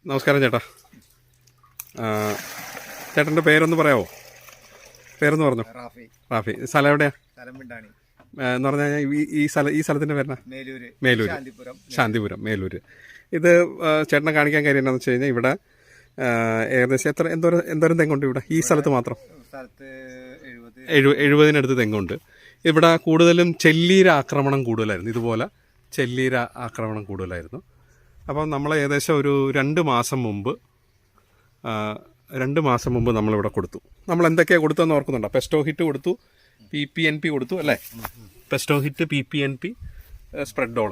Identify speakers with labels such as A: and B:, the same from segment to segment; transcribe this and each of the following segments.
A: നമസ്കാരം ചേട്ടാ. ചേട്ടൻ്റെ പേരൊന്ന് പറയാമോ? പേരൊന്ന് പറഞ്ഞു. റാഫി. സ്ഥലം എവിടെയാ എന്ന് പറഞ്ഞു കഴിഞ്ഞാൽ ഈ സ്ഥലത്തിൻ്റെ പേരാ? മേലൂർ. ശാന്തിപുരം, മേലൂർ. ഇത് ചേട്ടനെ കാണിക്കാൻ കാര്യം എന്താണെന്ന് വെച്ച് കഴിഞ്ഞാൽ ഇവിടെ ഏകദേശം എന്തോരം തെങ്ങുണ്ട് ഇവിടെ ഈ സ്ഥലത്ത് മാത്രം? 70-നടുത്ത് തെങ്ങുണ്ട്. ഇവിടെ കൂടുതലും ചെല്ലീര ആക്രമണം കൂടുതലായിരുന്നു. ഇതുപോലെ ചെല്ലീര ആക്രമണം കൂടുതലായിരുന്നു. അപ്പം നമ്മൾ ഏകദേശം ഒരു 2 മാസം മുമ്പ് നമ്മളിവിടെ കൊടുത്തു. നമ്മൾ എന്തൊക്കെയാണ് കൊടുത്തതെന്ന് ഓർക്കുന്നുണ്ടോ? പെസ്റ്റോ ഹിറ്റ് കൊടുത്തു, PPNP കൊടുത്തു അല്ലേ? പെസ്റ്റോ ഹിറ്റ്, PPNP, സ്പ്രെഡോൾ,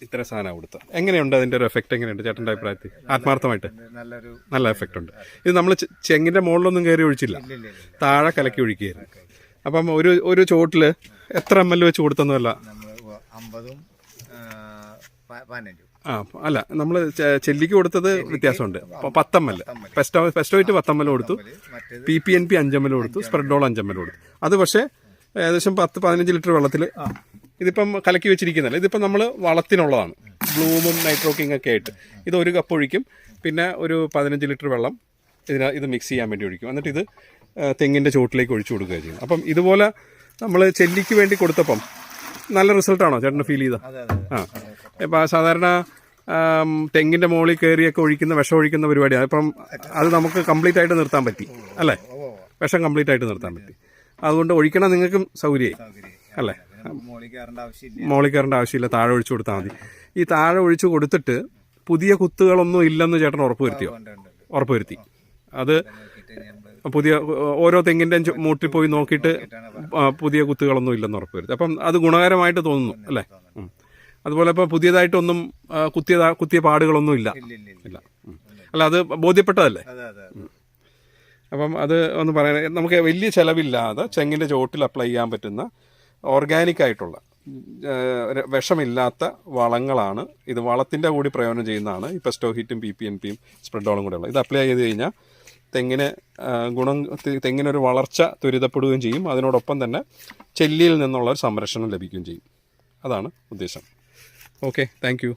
A: ഇത്ര സാധനം കൊടുത്തു. എങ്ങനെയുണ്ട് അതിൻ്റെ ഒരു എഫക്റ്റ്? എങ്ങനെയുണ്ട് ചേട്ടൻ്റെ അഭിപ്രായത്തിൽ? ആത്മാർത്ഥമായിട്ട് നല്ല എഫക്റ്റ് ഉണ്ട്. ഇത് നമ്മൾ ചെങ്ങിൻ്റെ മുകളിലൊന്നും കയറി ഒഴിച്ചില്ല, താഴെ കലക്കി ഒഴിക്കുകയായിരുന്നു. അപ്പം ഒരു ചോട്ടിൽ എത്ര ml വെച്ച് കൊടുത്തൊന്നുമല്ല. അല്ല, നമ്മൾ ചെല്ലിക്ക് കൊടുത്തത് വ്യത്യാസമുണ്ട്. 10 ml പെസ്റ്റോയിറ്റ് 10 ml കൊടുത്തു, PPNP 5 ml കൊടുത്തു, സ്പ്രെഡോൾ 5 ml കൊടുത്തു. അത് പക്ഷേ ഏകദേശം 10-15 ലിറ്റർ വെള്ളത്തിൽ ഇതിപ്പം കലക്കി വെച്ചിരിക്കുന്നതല്ല. ഇതിപ്പം നമ്മൾ വളത്തിനുള്ളതാണ്, ബ്ലൂമും നൈട്രോക്കിങ് ഒക്കെ ആയിട്ട്. ഇത് 1 കപ്പ് ഒഴിക്കും, പിന്നെ ഒരു 15 ലിറ്റർ വെള്ളം ഇത് മിക്സ് ചെയ്യാൻ വേണ്ടി ഒഴിക്കും. എന്നിട്ട് ഇത് തെങ്ങിൻ്റെ ചോട്ടിലേക്ക് ഒഴിച്ചു കൊടുക്കുകയാണ് ചെയ്യുന്നത്. അപ്പം ഇതുപോലെ നമ്മൾ ചെല്ലിക്ക് വേണ്ടി കൊടുത്തപ്പം നല്ല റിസൾട്ടാണോ ചേട്ടന് ഫീൽ ചെയ്ത? ഇപ്പം സാധാരണ തെങ്ങിൻ്റെ മുകളിൽ കയറിയൊക്കെ വിഷം ഒഴിക്കുന്ന പരിപാടിയാണ്. ഇപ്പം അത് നമുക്ക് കംപ്ലീറ്റ് ആയിട്ട് നിർത്താൻ പറ്റി അല്ലേ? വിഷം കംപ്ലീറ്റ് ആയിട്ട് നിർത്താൻ പറ്റി. അതുകൊണ്ട് ഒഴിക്കണം നിങ്ങൾക്കും സൗകര്യമായി അല്ലേ? മുകളിൽ കയറേണ്ട ആവശ്യമില്ല, താഴെ ഒഴിച്ചു കൊടുത്താൽ മതി. ഈ താഴെ ഒഴിച്ചു കൊടുത്തിട്ട് പുതിയ കുത്തുകളൊന്നും ഇല്ലെന്ന് ചേട്ടൻ ഉറപ്പുവരുത്തി. അത് പുതിയ ഓരോ തെങ്ങിൻ്റെ മൂട്ടിൽ പോയി നോക്കിയിട്ട് പുതിയ കുത്തുകളൊന്നും ഇല്ലെന്ന് ഉറപ്പുവരുത്തി. അപ്പം അത് ഗുണകരമായിട്ട് തോന്നുന്നു അല്ലേ? അതുപോലെ ഇപ്പോൾ പുതിയതായിട്ടൊന്നും കുത്തിയ പാടുകളൊന്നും ഇല്ല. അല്ല, അത് ബോധ്യപ്പെട്ടതല്ലേ? അപ്പം അത് ഒന്ന് പറയാൻ, നമുക്ക് വലിയ ചിലവില്ലാതെ തെങ്ങിൻ്റെ ചോട്ടിൽ അപ്ലൈ ചെയ്യാൻ പറ്റുന്ന ഓർഗാനിക് ആയിട്ടുള്ള വിഷമില്ലാത്ത വളങ്ങളാണ് ഇത്. വളത്തിൻ്റെ കൂടി പ്രയോജനം ചെയ്യുന്നതാണ് ഈ പെസ്റ്റോ ഹിറ്റും PPNPയും സ്പ്രെഡോളും കൂടെ ഉള്ളത്. ഇത് അപ്ലൈ ചെയ്ത് കഴിഞ്ഞാൽ തെങ്ങിനൊരു വളർച്ച ത്വരിതപ്പെടുകയും ചെയ്യും. അതിനോടൊപ്പം തന്നെ ചെല്ലിയിൽ നിന്നുള്ള ഒരു സംരക്ഷണം ലഭിക്കുകയും ചെയ്യും. അതാണ് ഉദ്ദേശം. Okay, thank you.